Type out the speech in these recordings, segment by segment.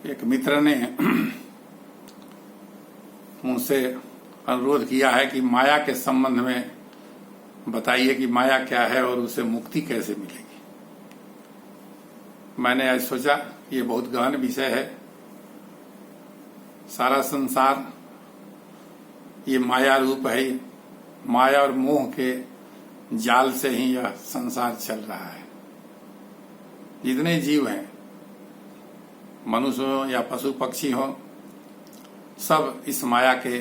एक मित्र ने मुझसे अनुरोध किया है कि माया के संबंध में बताइए कि माया क्या है और उसे मुक्ति कैसे मिलेगी। मैंने आज सोचा ये बहुत गहन विषय है। सारा संसार ये माया रूप है। माया और मोह के जाल से ही यह संसार चल रहा है। जितने जीव हैं, मनुष्य हो या पशु पक्षी हो, सब इस माया के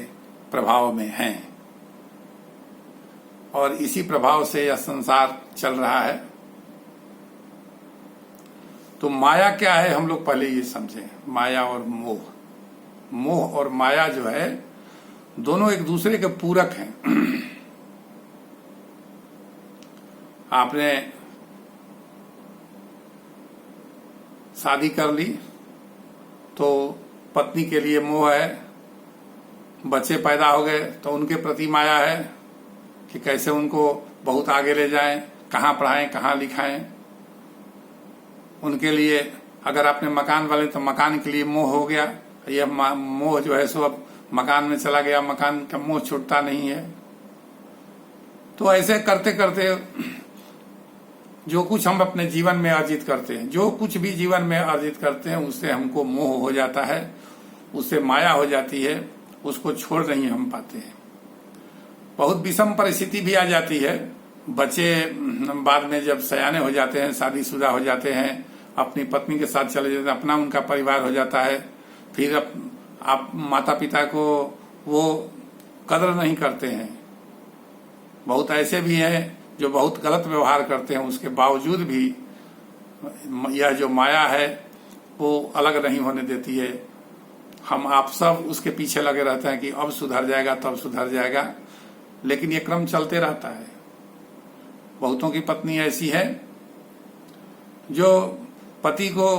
प्रभाव में हैं और इसी प्रभाव से यह संसार चल रहा है। तो माया क्या है, हम लोग पहले ये समझें। माया और मोह और माया जो है, दोनों एक दूसरे के पूरक हैं। आपने शादी कर ली तो पत्नी के लिए मोह है, बच्चे पैदा हो गए तो उनके प्रति माया है कि कैसे उनको बहुत आगे ले जाएं, कहाँ पढ़ाएं, कहाँ लिखाएं। उनके लिए अगर आपने मकान वाले तो मकान के लिए मोह हो गया। यह मोह जो है सो अब मकान में चला गया, मकान का मोह छूटता नहीं है। तो ऐसे करते करते जो कुछ हम अपने जीवन में अर्जित करते हैं, जो कुछ भी जीवन में अर्जित करते हैं, उससे हमको मोह हो जाता है, उससे माया हो जाती है, उसको छोड़ नहीं हम पाते हैं। बहुत विषम परिस्थिति भी आ जाती है। बच्चे बाद में जब सयाने हो जाते हैं, शादीशुदा हो जाते हैं, अपनी पत्नी के साथ चले जाते हैं, अपना उनका परिवार हो जाता है, फिर आप माता पिता को वो कदर नहीं करते हैं। बहुत ऐसे भी हैं जो बहुत गलत व्यवहार करते हैं, उसके बावजूद भी यह जो माया है वो अलग नहीं होने देती है। हम आप सब उसके पीछे लगे रहते हैं कि अब सुधर जाएगा, तब सुधर जाएगा, लेकिन ये क्रम चलते रहता है। बहुतों की पत्नी ऐसी है जो पति को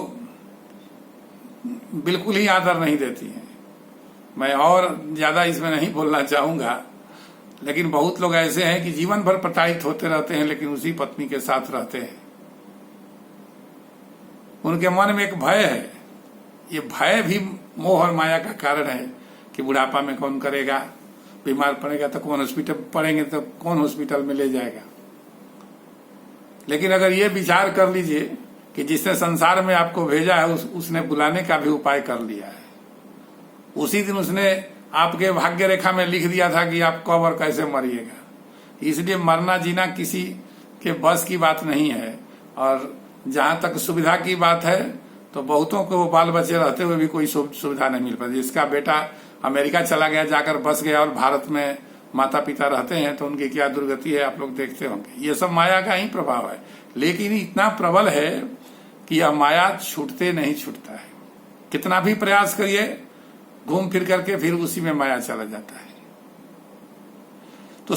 बिल्कुल ही आदर नहीं देती है। मैं और ज्यादा इसमें नहीं बोलना चाहूंगा, लेकिन बहुत लोग ऐसे हैं कि जीवन भर प्रताड़ित होते रहते हैं, लेकिन उसी पत्नी के साथ रहते हैं। उनके मन में एक भय है। ये भय भी मोह और माया का कारण है कि बुढ़ापा में कौन करेगा, बीमार पड़ेगा तो कौन हॉस्पिटल पड़ेंगे तो कौन हॉस्पिटल में ले जाएगा। लेकिन अगर ये विचार कर लीजिए कि जिसने संसार में आपको भेजा है उसने बुलाने का भी उपाय कर लिया है। उसी दिन उसने आपके भाग्य रेखा में लिख दिया था कि आप कब और कैसे मरिएगा। इसलिए मरना जीना किसी के बस की बात नहीं है। और जहां तक सुविधा की बात है तो बहुतों को बाल बच्चे रहते हुए भी कोई सुविधा नहीं मिल पाती। जिसका बेटा अमेरिका चला गया, जाकर बस गया और भारत में माता पिता रहते हैं तो उनकी क्या दुर्गति है आप लोग देखते होंगे। ये सब माया का ही प्रभाव है, लेकिन इतना प्रबल है कि यह माया छूटते नहीं छूटता है। कितना भी प्रयास करिए, घूम फिर करके फिर उसी में माया चला जाता है। तो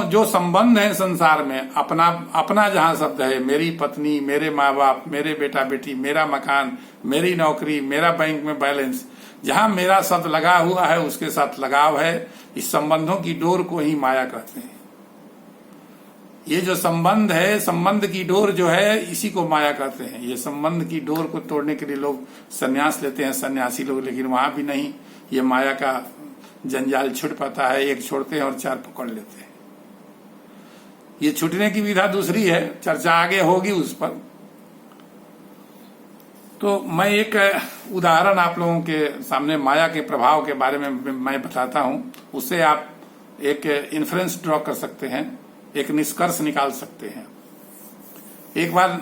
जो संबंध है संसार में, अपना जहां शब्द है, मेरी पत्नी, मेरे माँ बाप, मेरे बेटा बेटी, मेरा मकान, मेरी नौकरी, मेरा बैंक में बैलेंस, जहां मेरा शब्द लगा हुआ है उसके साथ लगाव है। इस संबंधों की डोर को ही माया कहते हैं। ये जो संबंध है, संबंध की डोर जो है, इसी को माया कहते हैं। ये संबंध की डोर को तोड़ने के लिए लोग संन्यास लेते हैं, सन्यासी लोग, लेकिन वहां भी नहीं ये माया का जंजाल छूट पाता है। एक छोड़ते हैं और चार पकड़ लेते हैं। ये छूटने की विधा दूसरी है, चर्चा आगे होगी उस पर। तो मैं एक उदाहरण आप लोगों के सामने माया के प्रभाव के बारे में मैं बताता हूं। उससे आप एक इन्फ्रेंस ड्रॉ कर सकते हैं, एक निष्कर्ष निकाल सकते हैं। एक बार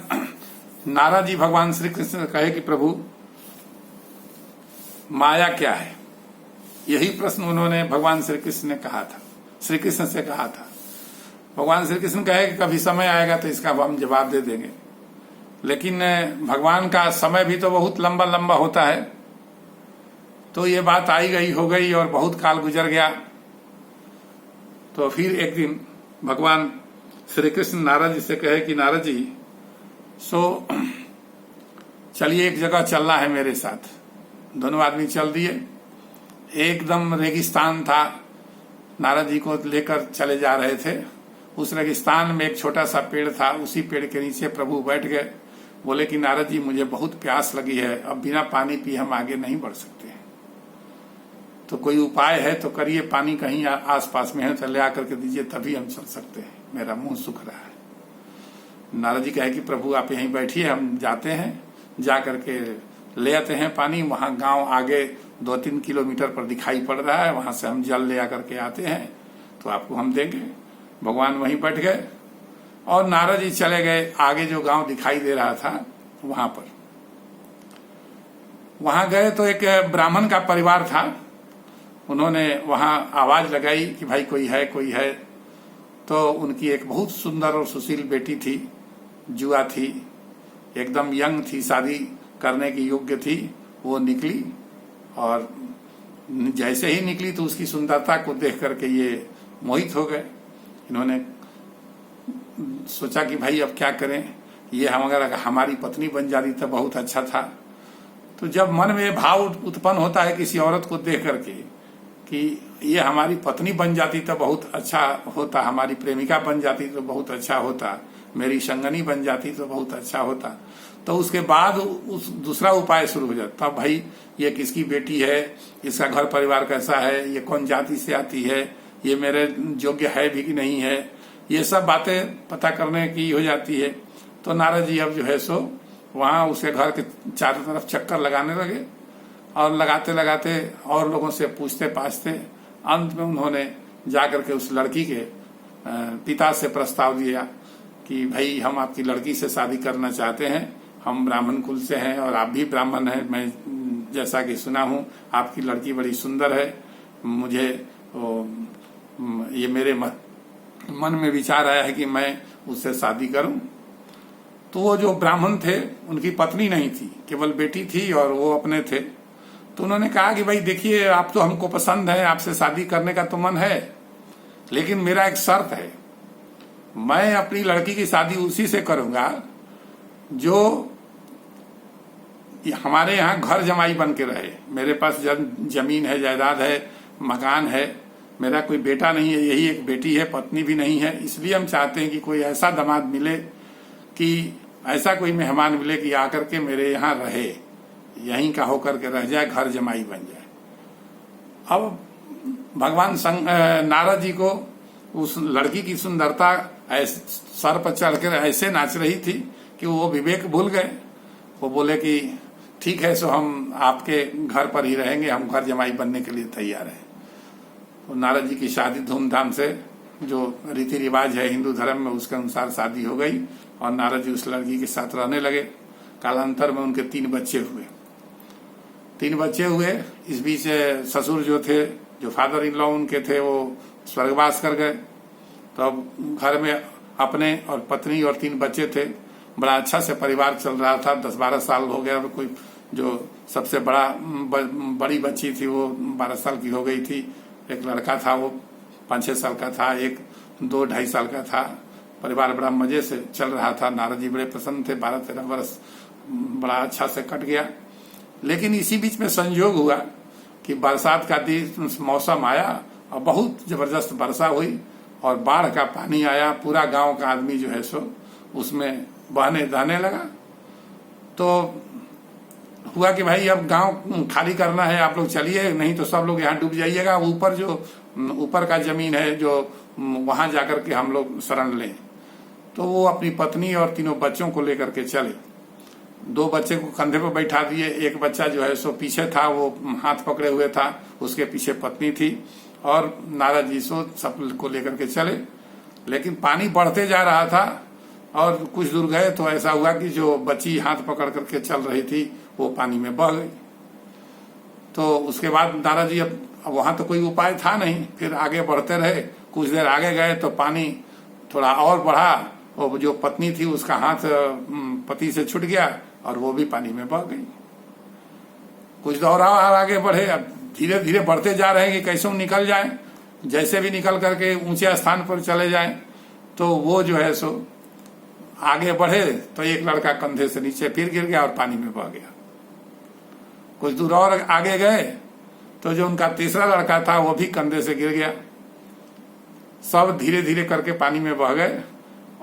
नारद जी भगवान श्री कृष्ण से कहे कि प्रभु माया क्या है। यही प्रश्न उन्होंने भगवान श्री कृष्ण ने कहा था, श्री कृष्ण से कहा था। भगवान श्री कृष्ण कहे कि कभी समय आएगा तो इसका हम जवाब दे देंगे। लेकिन भगवान का समय भी तो बहुत लंबा लंबा होता है। तो ये बात आई गई हो गई और बहुत काल गुजर गया। तो फिर एक दिन भगवान श्री कृष्ण नारद जी से कहे कि नारद जी, सो चलिए एक जगह चलना है मेरे साथ। दोनों आदमी चल दिए। एकदम रेगिस्तान था, नारद जी को लेकर चले जा रहे थे। उस रेगिस्तान में एक छोटा सा पेड़ था, उसी पेड़ के नीचे प्रभु बैठ गए। बोले कि नारद जी मुझे बहुत प्यास लगी है, अब बिना पानी पिए हम आगे नहीं बढ़ सकते, तो कोई उपाय है तो करिए, पानी कहीं आसपास में है तो ले आकर के दीजिए, तभी हम चल सकते हैं, मेरा मुंह सूख रहा है। नारद जी कहे कि प्रभु आप यहीं बैठिए, हम जाते हैं, जा करके ले आते हैं पानी। वहां गांव आगे 2-3 किलोमीटर पर दिखाई पड़ रहा है, वहां से हम जल ले आकर के आते हैं तो आपको हम देंगे। भगवान वहीं बैठ गए और नारद जी चले गए आगे जो गांव दिखाई दे रहा था वहां पर। वहां गए तो एक ब्राह्मण का परिवार था, उन्होंने वहां आवाज लगाई कि भाई कोई है कोई है। तो उनकी एक बहुत सुंदर और सुशील बेटी थी, जुआ थी, एकदम यंग थी, शादी करने की योग्य थी। वो निकली और जैसे ही निकली तो उसकी सुंदरता को देख करके ये मोहित हो गए। इन्होंने सोचा कि भाई अब क्या करें, ये हम अगर हमारी पत्नी बन जाती तो बहुत अच्छा था। तो जब मन में भाव उत्पन्न होता है किसी औरत को देख करके कि ये हमारी पत्नी बन जाती तो बहुत अच्छा होता, हमारी प्रेमिका बन जाती तो बहुत अच्छा होता, मेरी संगनी बन जाती तो बहुत अच्छा होता, तो उसके बाद उस दूसरा उपाय शुरू हो जाता। तब भाई ये किसकी बेटी है, इसका घर परिवार कैसा है, ये कौन जाति से आती है, ये मेरे योग्य है भी कि नहीं है, ये सब बातें पता करने की हो जाती है। तो नारद जी अब जो है सो वहां उसके घर के चारों तरफ चक्कर लगाने लगे और लगाते लगाते और लोगों से पूछते पाछते अंत में उन्होंने जाकर के उस लड़की के पिता से प्रस्ताव दिया कि भाई हम आपकी लड़की से शादी करना चाहते हैं, हम ब्राह्मण कुल से हैं और आप भी ब्राह्मण हैं, मैं जैसा कि सुना हूं आपकी लड़की बड़ी सुंदर है, मुझे ये मेरे मन में विचार आया है कि मैं उससे शादी करूं। तो वो जो ब्राह्मण थे उनकी पत्नी नहीं थी, केवल बेटी थी और वो अपने थे। तो उन्होंने कहा कि भाई देखिए आप तो हमको पसंद है, आपसे शादी करने का तो मन है, लेकिन मेरा एक शर्त है, मैं अपनी लड़की की शादी उसी से करूंगा जो हमारे यहाँ घर जमाई बन के रहे। मेरे पास जमीन है, जायदाद है, मकान है, मेरा कोई बेटा नहीं है, यही एक बेटी है, पत्नी भी नहीं है। इसलिए हम चाहते हैं कि कोई ऐसा दामाद मिले, कि ऐसा कोई मेहमान मिले कि आकर के मेरे यहाँ रहे, यहीं का होकर के रह जाए, घर जमाई बन जाए। अब भगवान नारद जी को उस लड़की की सुंदरता सर पर चढ़कर ऐसे नाच रही थी कि वो विवेक भूल गए। वो बोले कि ठीक है, सो हम आपके घर पर ही रहेंगे, हम घर जमाई बनने के लिए तैयार हैं। तो नारद जी की शादी धूमधाम से, जो रीति रिवाज है हिंदू धर्म में उसके अनुसार शादी हो गई और नारद जी उस लड़की के साथ रहने लगे। कालांतर में उनके 3 बच्चे हुए। 3 बच्चे हुए। इस बीच ससुर जो थे, जो फादर इन लॉ उनके थे, वो स्वर्गवास कर गए। तो अब घर में अपने और पत्नी और 3 बच्चे थे। बड़ा अच्छा से परिवार चल रहा था। 10-12 साल हो गया। कोई जो सबसे बड़ी बच्ची थी वो 12 साल की हो गई थी। एक लड़का था वो 5-6 साल का था, एक 2-2.5 साल का था। परिवार बड़ा मजे से चल रहा था। नारद जी बड़े प्रसन्न थे। 12-13 वर्ष बड़ा अच्छा से कट गया। लेकिन इसी बीच में संयोग हुआ कि बरसात का दिन मौसम आया और बहुत जबरदस्त वर्षा हुई और बाढ़ का पानी आया। पूरा गांव का आदमी जो है सो उसमें बहने लगा। तो हुआ कि भाई अब गांव खाली करना है, आप लोग चलिए, नहीं तो सब लोग यहाँ डूब जाइएगा। ऊपर जो ऊपर का जमीन है जो वहां जाकर के हम लोग शरण लें। तो वो अपनी पत्नी और 3 बच्चों को लेकर के चले। 2 बच्चे को कंधे पर बैठा दिए। एक बच्चा जो है सो पीछे था, वो हाथ पकड़े हुए था, उसके पीछे पत्नी थी और नारद जी सो सब को लेकर के चले। लेकिन पानी बढ़ते जा रहा था और कुछ दूर गए तो ऐसा हुआ कि जो बच्ची हाथ पकड़ करके चल रही थी वो पानी में बह गई। तो उसके बाद नारद जी, अब वहां तो कोई उपाय था नहीं, फिर आगे बढ़ते रहे। कुछ देर आगे गए तो पानी थोड़ा और बढ़ा और जो पत्नी थी उसका हाथ पति से छूट गया और वो भी पानी में बह गई। कुछ दौरा आगे बढ़े। अब धीरे धीरे बढ़ते जा रहे हैं कि कैसे निकल जाए। जैसे भी निकल करके ऊंचे स्थान पर चले जाएं तो वो जो है सो आगे बढ़े तो एक लड़का कंधे से नीचे फिर गिर गया और पानी में बह गया। कुछ दूर और आगे गए तो जो उनका तीसरा लड़का था वो भी कंधे से गिर गया। सब धीरे धीरे करके पानी में बह गए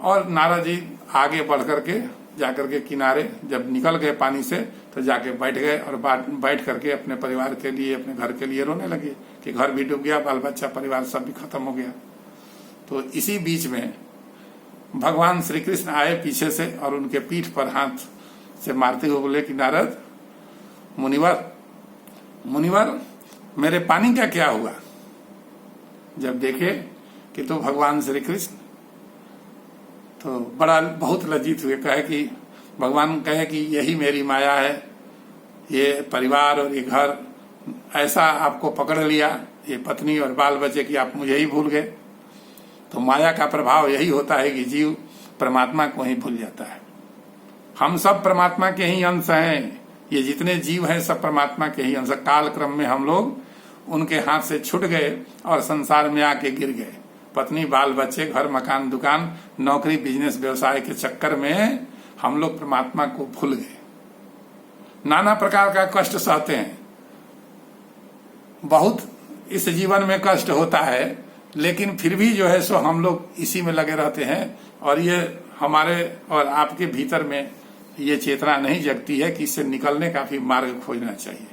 और नारद जी आगे बढ़ करके जाकर के किनारे जब निकल गए पानी से तो जाके बैठ गए और बैठ करके अपने परिवार के लिए, अपने घर के लिए रोने लगे कि घर भी डूब गया, बाल बच्चा परिवार सब भी खत्म हो गया। तो इसी बीच में भगवान श्री कृष्ण आए पीछे से और उनके पीठ पर हाथ से मारते हुए बोले कि नारद मुनिवर मेरे पानी का क्या हुआ। जब देखे कि तो भगवान श्री कृष्ण तो बहुत लज्जित हुए, कहे कि भगवान कहे कि यही मेरी माया है, ये परिवार और ये घर ऐसा आपको पकड़ लिया, ये पत्नी और बाल बच्चे की आप मुझे ही भूल गए। तो माया का प्रभाव यही होता है कि जीव परमात्मा को ही भूल जाता है। हम सब परमात्मा के ही अंश हैं, ये जितने जीव हैं सब परमात्मा के ही अंश। काल क्रम में हम लोग उनके हाथ से छूट गए और संसार में आके गिर गए। पत्नी बाल बच्चे, घर मकान दुकान, नौकरी बिजनेस व्यवसाय के चक्कर में हम लोग परमात्मा को भूल गए। नाना प्रकार का कष्ट सहते हैं, बहुत इस जीवन में कष्ट होता है, लेकिन फिर भी जो है सो हम लोग इसी में लगे रहते हैं और ये हमारे और आपके भीतर में ये चेतना नहीं जगती है कि इससे निकलने का भी मार्ग खोजना चाहिए।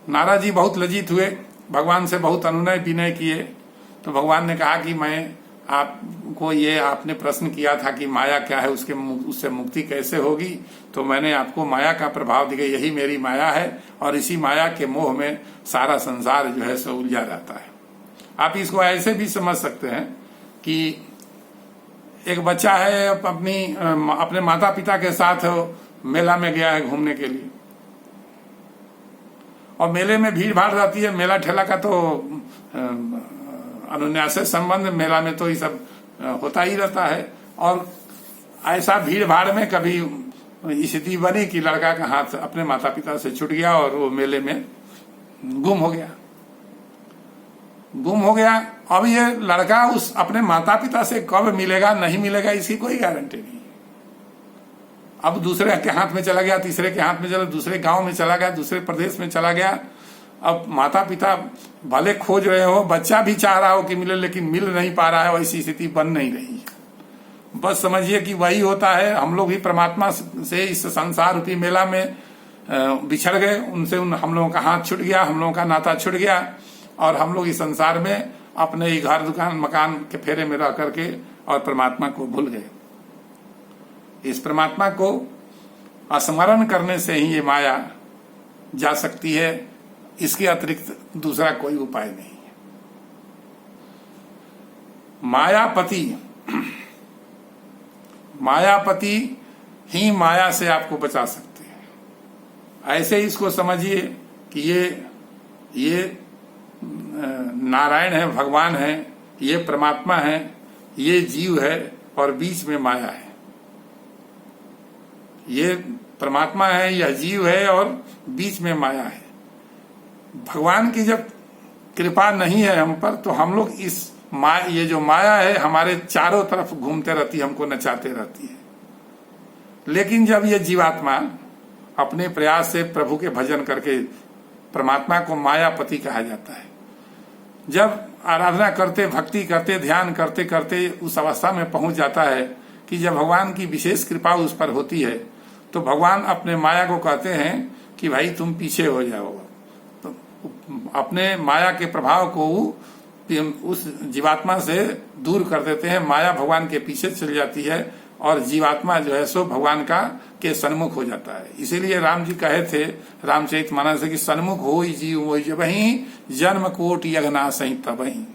नारद जी बहुत लज्जित हुए, भगवान से बहुत अनुनय विनय किए। तो भगवान ने कहा कि मैं आपको ये आपने प्रश्न किया था कि माया क्या है, उससे मुक्ति कैसे होगी, तो मैंने आपको माया का प्रभाव दिया, यही मेरी माया है और इसी माया के मोह में सारा संसार जो है सो उलझा रहता है। आप इसको ऐसे भी समझ सकते हैं कि एक बच्चा है अपने माता पिता के साथ मेला में गया है घूमने के लिए, और मेले में भीड़ भाड़ रहती है। मेला ठेला का तो अनुन्यास संबंध, मेला में तो ये सब होता ही रहता है। और ऐसा भीड़ भाड़ में कभी स्थिति बनी कि लड़का का हाथ अपने माता पिता से छूट गया और वो मेले में गुम हो गया। अब ये लड़का उस अपने माता पिता से कब मिलेगा नहीं मिलेगा इसकी कोई गारंटी नहीं। अब दूसरे के हाथ में चला गया, तीसरे के हाथ में चला, दूसरे गांव में चला गया, दूसरे प्रदेश में चला गया। अब माता पिता भले खोज रहे हो, बच्चा भी चाह रहा हो कि मिले, लेकिन मिल नहीं पा रहा है, वैसी स्थिति बन नहीं रही है। बस समझिए कि वही होता है, हम लोग भी परमात्मा से इस संसार रूपी मेला में बिछड़ गए, उनसे हम लोगों का हाथ छूट गया, हम लोगों का नाता छूट गया और हम लोग इस संसार में अपने ही घर दुकान मकान के फेरे में रह करके और परमात्मा को भूल गए। इस परमात्मा को स्मरण करने से ही ये माया जा सकती है, इसके अतिरिक्त दूसरा कोई उपाय नहीं है। मायापति ही माया से आपको बचा सकते हैं। ऐसे ही इसको समझिए कि ये नारायण है, भगवान है, ये परमात्मा है, ये जीव है और बीच में माया है। ये परमात्मा है, यह जीव है और बीच में माया है। भगवान की जब कृपा नहीं है हम पर, तो हम लोग ये जो माया है हमारे चारों तरफ घूमते रहती है, हमको नचाते रहती है। लेकिन जब ये जीवात्मा अपने प्रयास से प्रभु के भजन करके परमात्मा को मायापति कहा जाता है। जब आराधना करते, भक्ति करते, ध्यान करते करते उस अवस्था में पहुंच जाता है कि जब भगवान की विशेष कृपा उस पर होती है, तो भगवान अपने माया को कहते हैं कि भाई तुम पीछे हो जाओ। तो अपने माया के प्रभाव को उस जीवात्मा से दूर कर देते हैं। माया भगवान के पीछे चली जाती है और जीवात्मा जो है सो भगवान के सन्मुख हो जाता है। इसीलिए राम जी कहे थे रामचरितमानस कि सन्मुख हो जीव मोहि जबहि, जन्म कोट यज्ञनाशहि तबहि।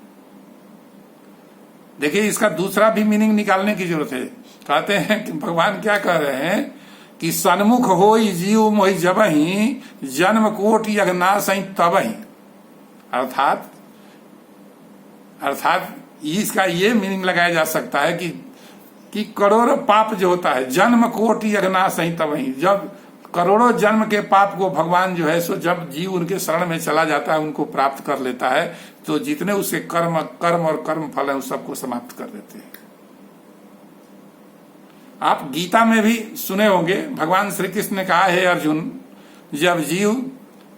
देखिए, इसका दूसरा भी मीनिंग निकालने की जरूरत है। कहते हैं कि भगवान क्या कह रहे हैं कि सन्मुख हो जीव मोहि जबहि, जन्म कोट यज्ञनाशहि तबहि। अर्थात इसका ये मीनिंग लगाया जा सकता है कि करोड़ों पाप जो होता है, जन्म कोटि यज्ञनाशहि तबहि, जब करोड़ों जन्म के पाप को भगवान जो है सो जब जीव उनके शरण में चला जाता है, उनको प्राप्त कर लेता है, तो जितने उसके कर्म और कर्म फल है उस सबको समाप्त कर देते हैं। आप गीता में भी सुने होंगे, भगवान श्री कृष्ण ने कहा है अर्जुन, जब जीव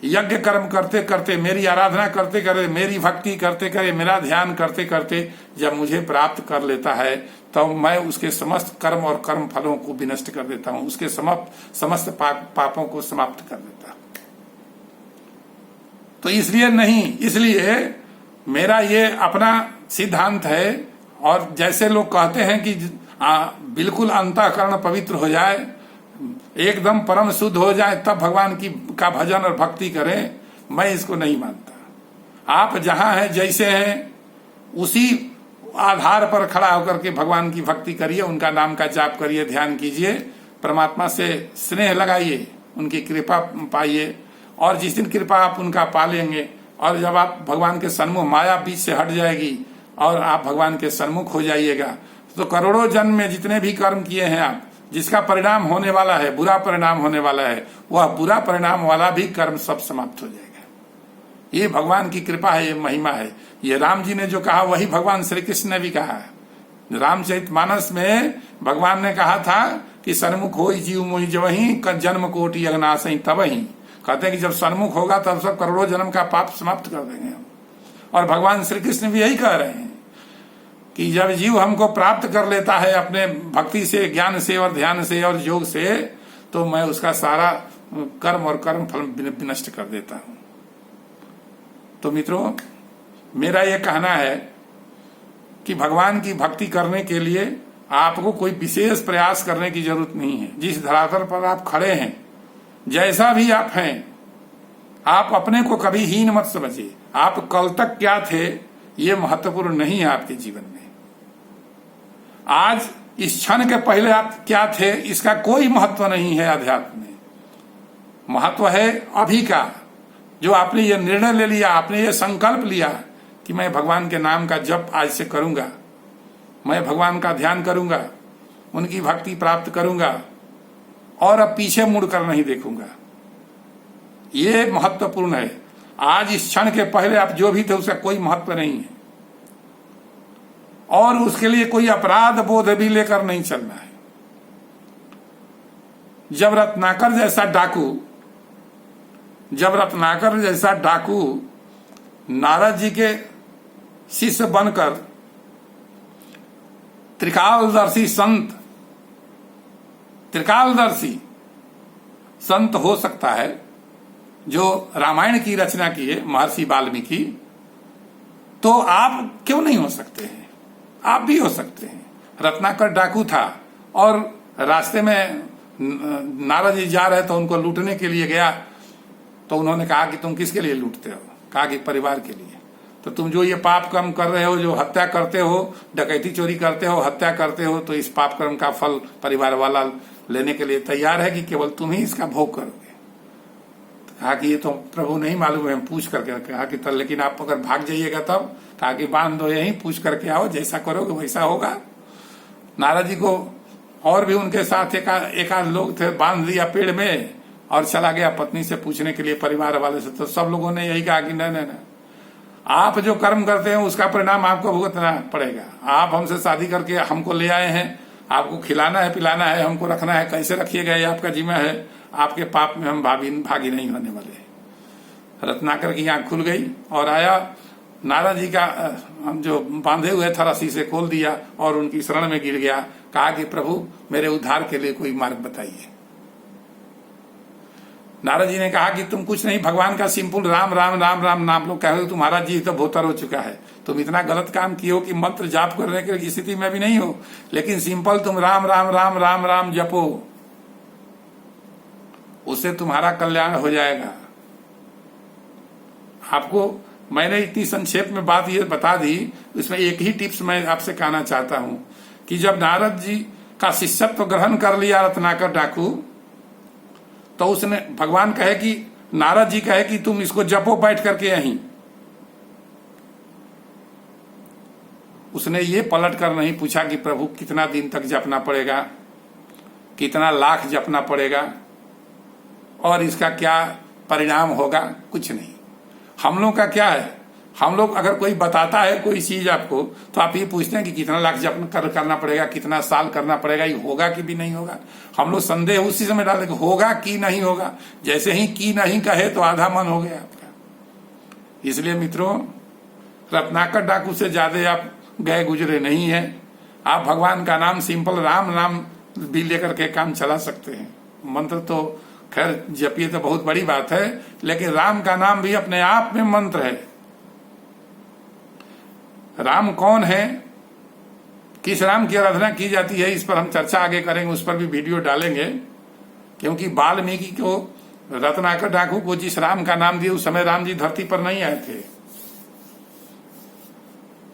यज्ञ कर्म करते करते, मेरी आराधना करते करते, मेरी भक्ति करते करते, मेरा ध्यान करते करते जब मुझे प्राप्त कर लेता है तो मैं उसके समस्त कर्म और कर्म फलों को विनष्ट कर देता हूं, उसके समस्त पापों को समाप्त कर देता हूं। तो इसलिए मेरा ये अपना सिद्धांत है। और जैसे लोग कहते हैं कि बिल्कुल अंतःकरण पवित्र हो जाए, एकदम परम शुद्ध हो जाए, तब भगवान का भजन और भक्ति करें, मैं इसको नहीं मानता। आप जहां हैं, जैसे हैं, उसी आधार पर खड़ा होकर के भगवान की भक्ति करिए, उनका नाम का जाप करिए, ध्यान कीजिए, परमात्मा से स्नेह लगाइए, उनकी कृपा पाइए। और जिस दिन कृपा आप उनका पालेंगे और जब आप भगवान के सन्मुख, माया बीच से हट जाएगी और आप भगवान के सन्मुख हो जाइएगा, तो करोड़ों जन्म में जितने भी कर्म किए हैं आप, जिसका परिणाम होने वाला है, बुरा परिणाम होने वाला है, वह बुरा परिणाम वाला भी कर्म सब समाप्त हो जाएगा। ये भगवान की कृपा है, ये महिमा है। ये राम जी ने जो कहा वही भगवान श्री कृष्ण ने भी कहा है। रामचरितमानस में भगवान ने कहा था कि सन्मुख हो जीव मोहि जवहीं जन्म कोटि अग्नासहि तबहि। कहते हैं कि जब सन्मुख होगा तब सब करोड़ों जन्म का पाप समाप्त कर देंगे हम। और भगवान श्री कृष्ण भी यही कह रहे हैं कि जब जीव हमको प्राप्त कर लेता है अपने भक्ति से, ज्ञान से और ध्यान से और योग से, तो मैं उसका सारा कर्म और कर्म फल विनष्ट कर देता हूं। तो मित्रों, मेरा यह कहना है कि भगवान की भक्ति करने के लिए आपको कोई विशेष प्रयास करने की जरूरत नहीं है। जिस धरातल पर आप खड़े हैं, जैसा भी आप हैं, आप अपने को कभी हीन मत समझिए। आप कल तक क्या थे ये महत्वपूर्ण नहीं है आपके जीवन में। आज इस क्षण के पहले आप क्या थे इसका कोई महत्व नहीं है अध्यात्म में। महत्व है अभी का, जो आपने ये निर्णय ले लिया, आपने ये संकल्प लिया कि मैं भगवान के नाम का जप आज से करूंगा, मैं भगवान का ध्यान करूंगा, उनकी भक्ति प्राप्त करूंगा और अब पीछे मुड़कर नहीं देखूंगा। ये महत्वपूर्ण है। आज इस क्षण के पहले आप जो भी थे उसका कोई महत्व नहीं है और उसके लिए कोई अपराध बोध भी लेकर नहीं चलना है। जब रत्नाकर जैसा डाकू नारद जी के शिष्य बनकर त्रिकालदर्शी संत हो सकता है, जो रामायण की रचना की है महर्षि वाल्मीकि, तो आप क्यों नहीं हो सकते हैं? आप भी हो सकते हैं। रत्नाकर डाकू था और रास्ते में नारद जी जा रहे तो उनको लूटने के लिए गया, तो उन्होंने कहा कि तुम किसके लिए लूटते हो? कहा कि परिवार के लिए। तो तुम जो ये पाप कर्म कर रहे हो, जो हत्या करते हो, डकैती चोरी करते हो, हत्या करते हो, तो इस पाप कर्म का फल परिवार वाला लेने के लिए तैयार है कि केवल तुम ही इसका भोग करोगे? तो कहा कि ये तो प्रभु नहीं मालूम है, हम पूछ करके। कहा कि तो लेकिन आप अगर भाग जाइएगा तब? कहा कि बांध दो यहीं, पूछ करके आओ, जैसा करोगे वैसा होगा। नारद जी को और भी उनके साथ एक आध लोग थे, बांध दिया पेड़ में और चला गया पत्नी से पूछने के लिए, परिवार वाले से। तो सब लोगों ने यही कहा कि नहीं, आप जो कर्म करते हैं उसका परिणाम आपको भुगतना पड़ेगा। आप हमसे शादी करके हमको ले आए हैं, आपको खिलाना है, पिलाना है, हमको रखना है, कैसे रखिएगा ये आपका जिम्मा है। आपके पाप में हम भागी नहीं होने वाले। रत्नाकर की आंख खुल गई और आया, नारद जी का जो बांधे हुए था रस्सी से खोल दिया और उनकी शरण में गिर गया। कहा कि प्रभु मेरे उद्धार के लिए कोई मार्ग बताइए। नारद जी ने कहा कि तुम कुछ नहीं, भगवान का सिंपल राम राम राम राम नाम लो कहोगे, तुम्हारा जी तो भोतर हो चुका है। तुम इतना गलत काम किए हो कि मंत्र जाप करने की स्थिति में भी नहीं हो, लेकिन सिंपल तुम राम राम राम राम राम जपो, उससे तुम्हारा कल्याण हो जाएगा। आपको मैंने इतनी संक्षेप में बात ये बता दी, इसमें एक ही टिप्स मैं आपसे कहना चाहता हूं कि जब नारद जी का शिष्यत्व ग्रहण कर लिया रत्नाकर डाकू, तो उसने भगवान कहे कि नारद जी कहे कि तुम इसको जपो बैठ करके यहीं। उसने ये पलट कर नहीं पूछा कि प्रभु कितना दिन तक जपना पड़ेगा, कितना लाख जपना पड़ेगा और इसका क्या परिणाम होगा, कुछ नहीं। हम लोग का क्या है, हम लोग अगर कोई बताता है कोई चीज आपको, तो आप ये पूछते हैं कि कितना लाख जप करना पड़ेगा, कितना साल करना पड़ेगा, ये होगा कि भी नहीं होगा। हम लोग संदेह उसी समय डालते होगा कि नहीं होगा। जैसे ही की नहीं कहे तो आधा मन हो गया आपका। इसलिए मित्रों, रत्नाकर डाकू से ज्यादा आप गए गुजरे नहीं है। आप भगवान का नाम, सिंपल राम नाम भी लेकर के काम चला सकते हैं। मंत्र तो खैर जपिए तो बहुत बड़ी बात है, लेकिन राम का नाम भी अपने आप में मंत्र है। राम कौन है, किस राम की आराधना की जाती है, इस पर हम चर्चा आगे करेंगे, उस पर भी वीडियो डालेंगे। क्योंकि वाल्मीकि को, रत्नाकर डाकू को जिस राम का नाम दिया, उस समय राम जी धरती पर नहीं आए थे।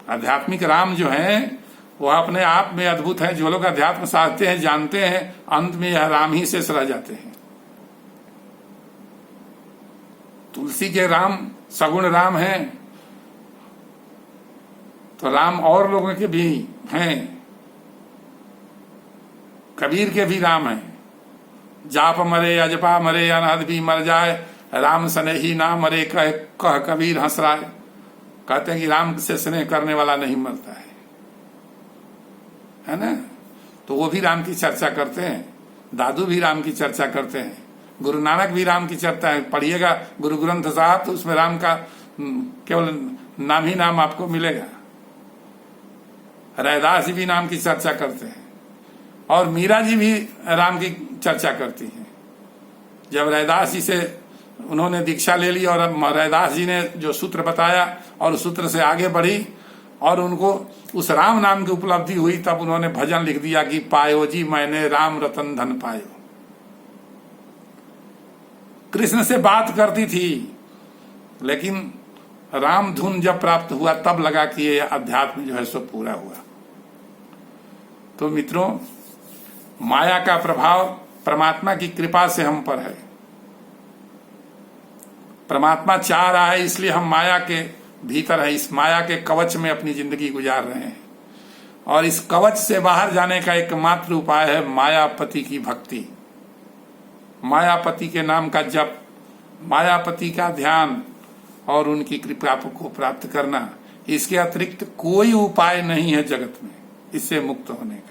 आध्यात्मिक राम जो है वह अपने आप में अद्भुत है। जो लोग अध्यात्म साधते हैं, जानते हैं, अंत में यह राम ही शेष रह जाते हैं। तुलसी के राम सगुण राम हैं, तो राम और लोगों के भी हैं। कबीर के भी राम हैं। जाप मरे अजपा मरे अनहद भी मर जाए, राम सने ही ना मरे कह कबीर हंस रहा है। कहते हैं कि राम से स्नेह करने वाला नहीं मरता है ना। तो वो भी राम की चर्चा करते हैं, दादू भी राम की चर्चा करते हैं, गुरु नानक भी राम की चर्चा है। पढ़िएगा गुरु ग्रंथ साहब, तो उसमें राम का केवल नाम ही नाम आपको मिलेगा। रैदास जी भी नाम की चर्चा करते हैं, और मीरा जी भी राम की चर्चा करती हैं। जब रैदास जी से उन्होंने दीक्षा ले ली और रैदास जी ने जो सूत्र बताया और उस सूत्र से आगे बढ़ी और उनको उस राम नाम की उपलब्धि हुई, तब उन्होंने भजन लिख दिया कि पायो जी मैंने राम रतन धन पायो। कृष्ण से बात करती थी, लेकिन राम धुन जब प्राप्त हुआ तब लगा कि ये अध्यात्म जो है सो पूरा हुआ। तो मित्रों, माया का प्रभाव परमात्मा की कृपा से हम पर है। परमात्मा चाह रहा है, इसलिए हम माया के भीतर है, इस माया के कवच में अपनी जिंदगी गुजार रहे हैं। और इस कवच से बाहर जाने का एकमात्र उपाय है मायापति की भक्ति, मायापति के नाम का जप, मायापति का ध्यान और उनकी कृपा को प्राप्त करना। इसके अतिरिक्त कोई उपाय नहीं है जगत में इससे मुक्त होने का।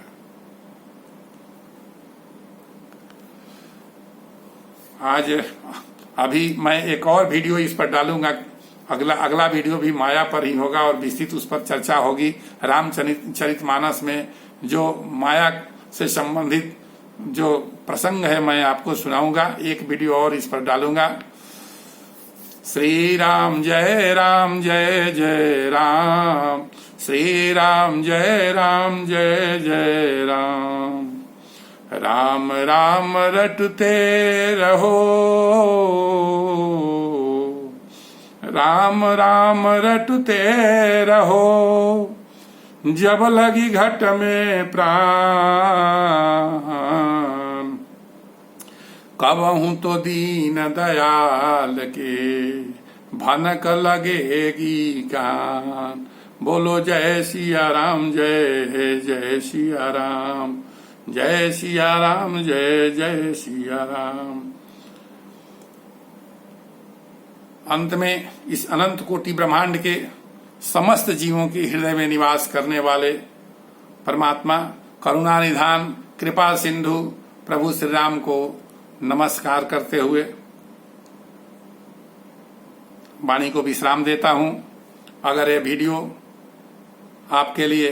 आज अभी मैं एक और वीडियो इस पर डालूंगा। अगला वीडियो भी माया पर ही होगा और विस्तृत उस पर चर्चा होगी। रामचरितमानस में जो माया से संबंधित जो प्रसंग है मैं आपको सुनाऊंगा। एक वीडियो और इस पर डालूंगा। श्री राम जय जय राम, श्री राम जय जय राम। राम राम रटते रहो, राम राम रटते रहो। जब लगी घट में प्राण, कबहू तो दीन दयाल के भनक लगेगी कान। बोलो जय सिया राम जय सिया राम, जय सिया राम जय सिया राम। अंत में इस अनंत कोटि ब्रह्मांड के समस्त जीवों के हृदय में निवास करने वाले परमात्मा करुणा निधान कृपा सिंधु प्रभु श्री राम को नमस्कार करते हुए वाणी को विश्राम देता हूं। अगर ये वीडियो आपके लिए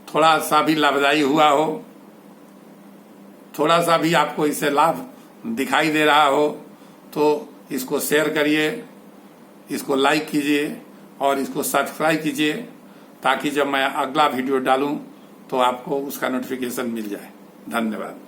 थोड़ा सा भी लाभदायी हुआ हो, थोड़ा सा भी आपको इससे लाभ दिखाई दे रहा हो, तो इसको शेयर करिए, इसको लाइक कीजिए और इसको सब्सक्राइब कीजिए, ताकि जब मैं अगला वीडियो डालूं तो आपको उसका नोटिफिकेशन मिल जाए। धन्यवाद।